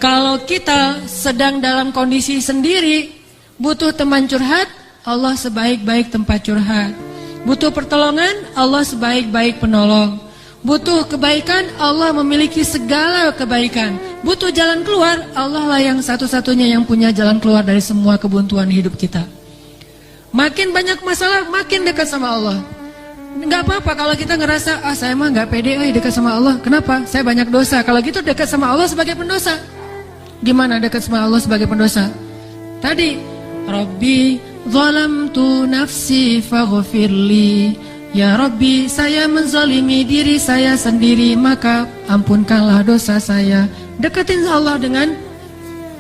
Kalau kita sedang dalam kondisi sendiri, butuh teman curhat, Allah sebaik-baik tempat curhat. Butuh pertolongan, Allah sebaik-baik penolong. Butuh kebaikan, Allah memiliki segala kebaikan. Butuh jalan keluar, Allah lah yang satu-satunya yang punya jalan keluar dari semua kebuntuan hidup kita. Makin banyak masalah, makin dekat sama Allah. Nggak apa-apa kalau kita ngerasa, saya mah nggak pede dekat sama Allah. Kenapa? Saya banyak dosa. Kalau gitu dekat sama Allah sebagai pendosa. Gimana dekat sama Allah sebagai pendosa? Tadi, Rabbi zalamtu nafsi faghfirli. Ya Rabbi, saya menzalimi diri saya sendiri, maka ampunkanlah dosa saya. Deketin Allah dengan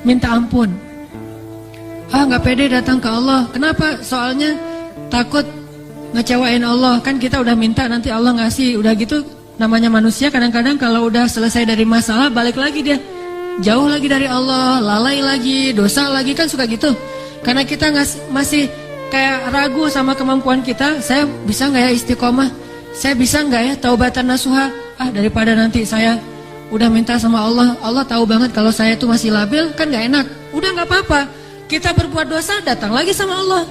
minta ampun. Nggak pede datang ke Allah. Kenapa? Soalnya takut ngecewain Allah. Kan kita udah minta, nanti Allah ngasih. Udah gitu, namanya manusia kadang-kadang kalau udah selesai dari masalah, balik lagi dia. Jauh lagi dari Allah, lalai lagi, dosa lagi, kan suka gitu. Karena kita masih kayak ragu sama kemampuan kita. Saya bisa nggak ya istiqomah? Saya bisa nggak ya taubatan nasuha? Daripada nanti saya udah minta sama Allah, Allah tahu banget kalau saya tuh masih labil, kan nggak enak. Udah nggak apa-apa. Kita berbuat dosa, datang lagi sama Allah.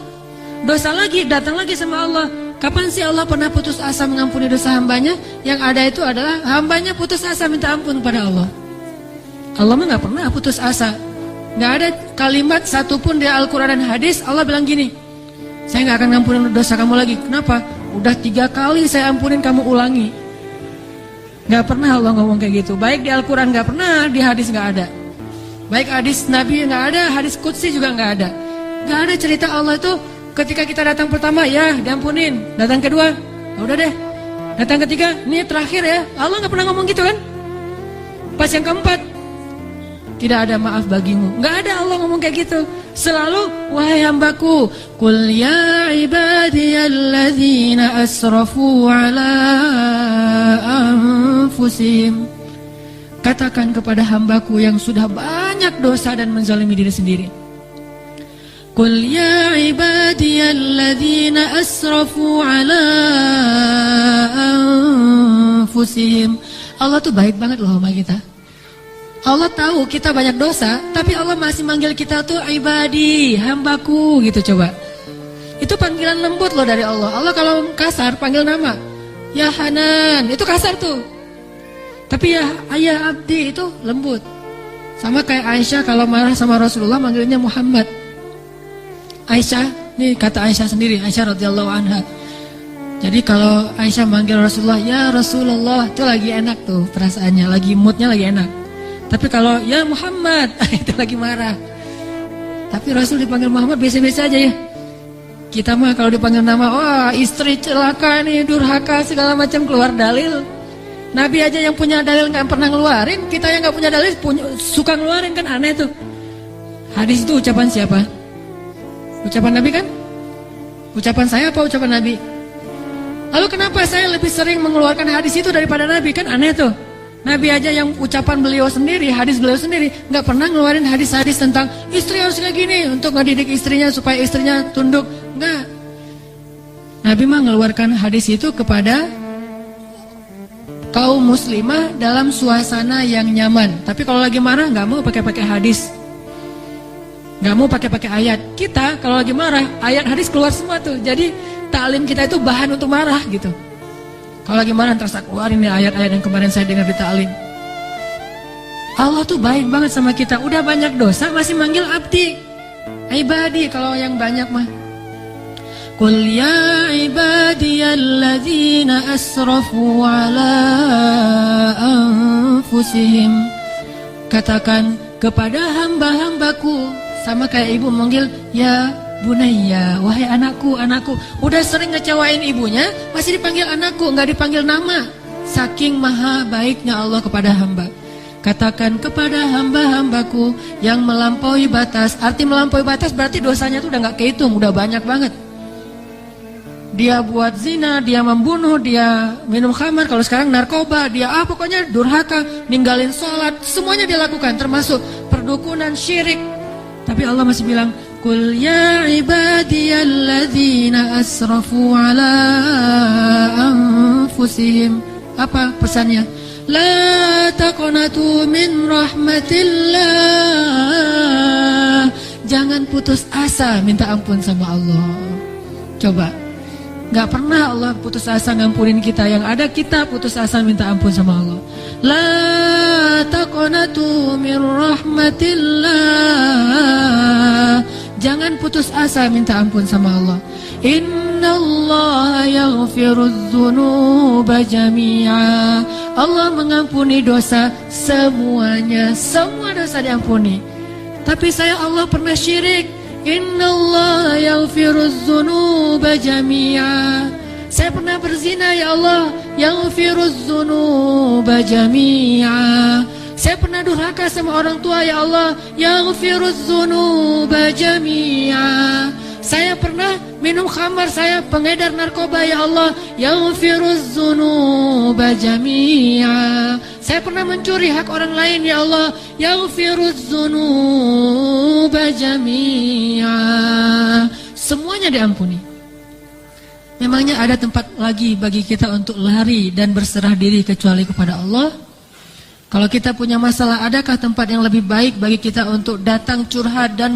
Dosa lagi, datang lagi sama Allah. Kapan sih Allah pernah putus asa mengampuni dosa hambanya? Yang ada itu adalah hambanya putus asa minta ampun kepada Allah. Allah mah gak pernah putus asa. Gak ada kalimat satupun di Al-Quran dan hadis Allah bilang gini, saya gak akan ngampunin dosa kamu lagi. Kenapa? Udah 3 kali saya ampunin, kamu ulangi. Gak pernah Allah ngomong kayak gitu. Baik di Al-Quran gak pernah, di hadis gak ada. Baik hadis Nabi gak ada, hadis Qudsi juga gak ada. Gak ada cerita Allah itu ketika kita datang pertama, ya diampunin. Datang kedua, udah deh. Datang ketiga, ini terakhir ya. Allah gak pernah ngomong gitu kan. Pas yang keempat, tidak ada maaf bagimu. Nggak ada Allah ngomong kayak gitu. Selalu, wahai hambaku, qul ya ibadiyalladzina asrafu ala anfusihim. Katakan kepada hambaku yang sudah banyak dosa dan menzalimi diri sendiri. Qul ya ibadiyalladzina asrafu ala anfusihim. Allah tuh baik banget loh sama kita. Allah tahu kita banyak dosa, tapi Allah masih manggil kita tuh ibadi, hambaku gitu coba. Itu panggilan lembut loh dari Allah. Allah kalau kasar panggil nama, ya Hanan, itu kasar tuh. Tapi ya ayah abdi itu lembut. Sama kayak Aisyah kalau marah sama Rasulullah manggilnya Muhammad. Aisyah, nih kata Aisyah sendiri, Aisyah radhiyallahu anha. Jadi kalau Aisyah manggil Rasulullah, ya Rasulullah, itu lagi enak tuh perasaannya, lagi moodnya lagi enak. Tapi kalau ya Muhammad, itu lagi marah. Tapi Rasul dipanggil Muhammad biasa-biasa aja ya. Kita mah kalau dipanggil nama, wah istri celaka nih, durhaka segala macam, keluar dalil. Nabi aja yang punya dalil nggak pernah ngeluarin, kita yang nggak punya dalil suka ngeluarin, kan aneh tuh. Hadis itu ucapan siapa? Ucapan Nabi kan? Ucapan saya apa ucapan Nabi? Lalu kenapa saya lebih sering mengeluarkan hadis itu daripada Nabi? Kan aneh tuh. Nabi aja yang ucapan beliau sendiri, hadis beliau sendiri, nggak pernah ngeluarin hadis-hadis tentang istri harus kayak gini untuk ngedidik istrinya supaya istrinya tunduk. Nggak. Nabi mah ngeluarkan hadis itu kepada kaum muslimah dalam suasana yang nyaman. Tapi kalau lagi marah nggak mau pakai hadis, nggak mau pakai ayat. Kita kalau lagi marah ayat hadis keluar semua tuh. Jadi taklim kita itu bahan untuk marah gitu. Kalau lagi marah terus aku keluarin nih ayat-ayat yang kemarin saya dengar di ta'lim. Allah tuh baik banget sama kita. Udah banyak dosa masih manggil abdi, ibadi kalau yang banyak mah. Qul ya ibadiyalladzina asrafu ala anfusihim. Katakan kepada hamba-hambaku, sama kayak ibu manggil ya Bunaya, wahai anakku, anakku. Udah sering ngecewain ibunya, masih dipanggil anakku, nggak dipanggil nama. Saking maha baiknya Allah kepada hamba. Katakan kepada hamba-hambaku yang melampaui batas. Arti melampaui batas berarti dosanya tuh udah nggak kehitung, udah banyak banget. Dia buat zina, dia membunuh, dia minum khamar, kalau sekarang narkoba, dia pokoknya durhaka, ninggalin sholat, semuanya dia lakukan, termasuk perdukunan, syirik. Tapi Allah masih bilang, Qul ya ibadiyalladzina asrafu ala anfusihim. Apa pesannya? La taqnatu min rahmatillah. Jangan putus asa minta ampun sama Allah. Coba, gak pernah Allah putus asa ngampunin kita. Yang ada kita putus asa minta ampun sama Allah. La taqnatu min rahmatillah. Jangan putus asa minta ampun sama Allah. Innallaha yaghfirudz dzunuba jami'a. Allah mengampuni dosa semuanya. Semua dosa diampuni. Tapi Allah pernah syirik. Innallaha yaghfirudz dzunuba jami'a. Saya pernah berzina, ya Allah, yaghfirudz dzunuba jami'a. Saya pernah durhaka sama orang tua, ya Allah, yaghfirudz dzunuba jami'a. Saya pernah minum khamar, saya pengedar narkoba, ya Allah, yaghfirudz dzunuba jami'a. Saya pernah mencuri hak orang lain, ya Allah, yaghfirudz dzunuba jami'a. Semuanya diampuni. Memangnya ada tempat lagi bagi kita untuk lari dan berserah diri kecuali kepada Allah? Kalau kita punya masalah, adakah tempat yang lebih baik bagi kita untuk datang curhat dan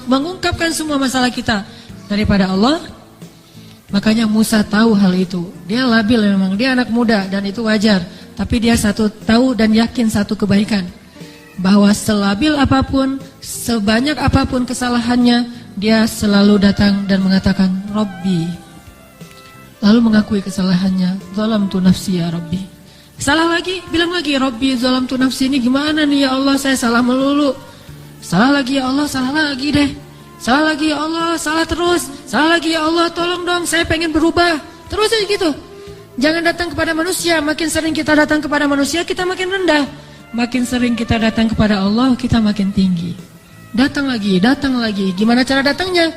mengungkapkan semua masalah kita daripada Allah? Makanya Musa tahu hal itu. Dia labil memang, dia anak muda dan itu wajar. Tapi dia tahu dan yakin satu kebaikan, bahwa selabil apapun, sebanyak apapun kesalahannya, dia selalu datang dan mengatakan Rabbi. Lalu mengakui kesalahannya, zalamtu nafsi ya Rabbi. Salah lagi, bilang lagi, Rabbi zalamtu nafsi, ini gimana nih ya Allah, saya salah melulu. Salah lagi ya Allah, salah lagi deh. Salah lagi ya Allah, salah terus. Salah lagi ya Allah, tolong dong, saya pengen berubah. Terus aja gitu. Jangan datang kepada manusia. Makin sering kita datang kepada manusia, kita makin rendah. Makin sering kita datang kepada Allah, kita makin tinggi. Datang lagi, datang lagi. Gimana cara datangnya?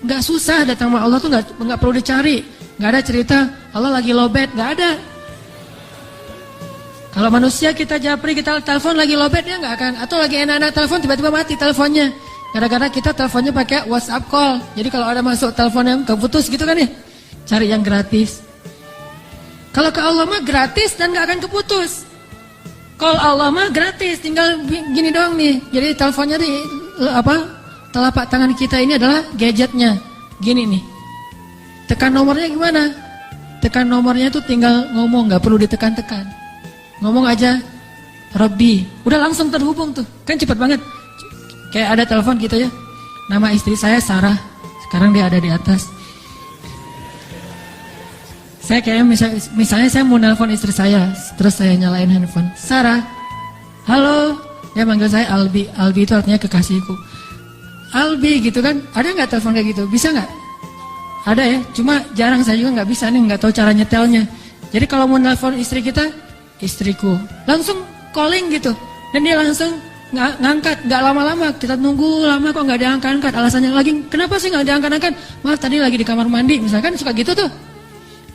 Gak susah datang sama Allah tuh, gak perlu dicari. Gak ada cerita Allah lagi lowbat, gak ada. Kalau manusia kita japri, kita telepon lagi lowbat, dia gak akan. Atau lagi enak-enak telepon, tiba-tiba mati teleponnya. Gara-gara kita teleponnya pakai WhatsApp call. Jadi kalau ada masuk telepon yang keputus gitu kan ya, cari yang gratis. Kalau ke Allah mah gratis dan gak akan keputus. Call Allah mah gratis, tinggal gini doang nih. Jadi teleponnya di telapak tangan kita ini adalah gadgetnya. Gini nih. Tekan nomornya gimana? Tekan nomornya tuh tinggal ngomong, gak perlu ditekan-tekan. Ngomong aja, Rabbi, udah langsung terhubung tuh. Kan cepat banget. Kayak ada telepon gitu ya. Nama istri saya Sarah. Sekarang dia ada di atas. Saya kayak misalnya saya mau nelpon istri saya, terus saya nyalain handphone. Sarah, halo. Dia manggil saya Albi. Albi itu artinya kekasihku. Albi gitu kan. Ada gak telepon kayak gitu? Bisa gak? Ada ya, cuma jarang, saya juga nggak bisa nih, nggak tahu cara nyetelnya. Jadi kalau mau nelfon istri kita, istriku, langsung calling gitu, dan dia langsung ngangkat, nggak lama-lama. Kita nunggu lama kok nggak diangkat-angkat. Alasannya lagi, kenapa sih nggak diangkat-angkat? Maaf tadi lagi di kamar mandi, misalkan suka gitu tuh.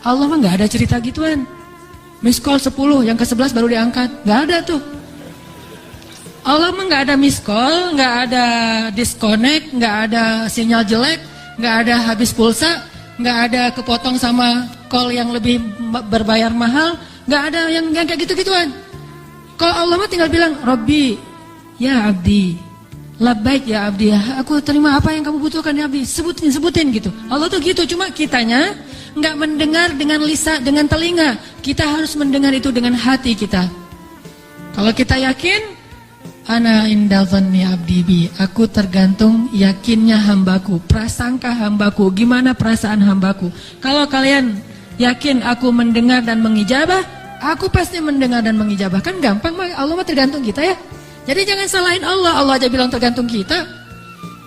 Allah mah nggak ada cerita gituan. Miss call 10, yang ke-11 baru diangkat, nggak ada tuh. Allah mah nggak ada miss call, nggak ada disconnect, nggak ada sinyal jelek. Nggak ada habis pulsa, nggak ada kepotong sama call yang lebih berbayar mahal, nggak ada yang kayak gitu-gituan. Kalau Allah mah tinggal bilang, Rabbi, ya abdi, labbaik ya abdi, aku terima apa yang kamu butuhkan ya abdi, sebutin gitu. Allah tuh gitu, cuma kitanya nggak mendengar dengan lisan, dengan telinga. Kita harus mendengar itu dengan hati kita. Kalau kita yakin, ana inda dhanni abdi bi, aku tergantung yakinnya hambaku, prasangka hambaku, gimana perasaan hambaku. Kalau kalian yakin aku mendengar dan mengijabah, aku pasti mendengar dan mengijabah. Kan gampang, Allah mah tergantung kita ya. Jadi jangan salahin Allah, Allah aja bilang tergantung kita.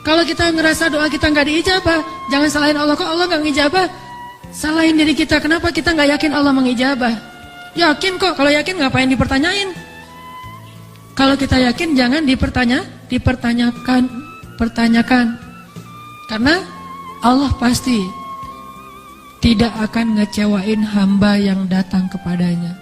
Kalau kita ngerasa doa kita nggak diijabah, jangan salahin Allah, kok Allah nggak ngijabah. Salahin diri kita, kenapa kita nggak yakin Allah mengijabah. Yakin kok, kalau yakin ngapain dipertanyain. Kalau kita yakin jangan dipertanyakan. Karena Allah pasti tidak akan ngecewain hamba yang datang kepadanya.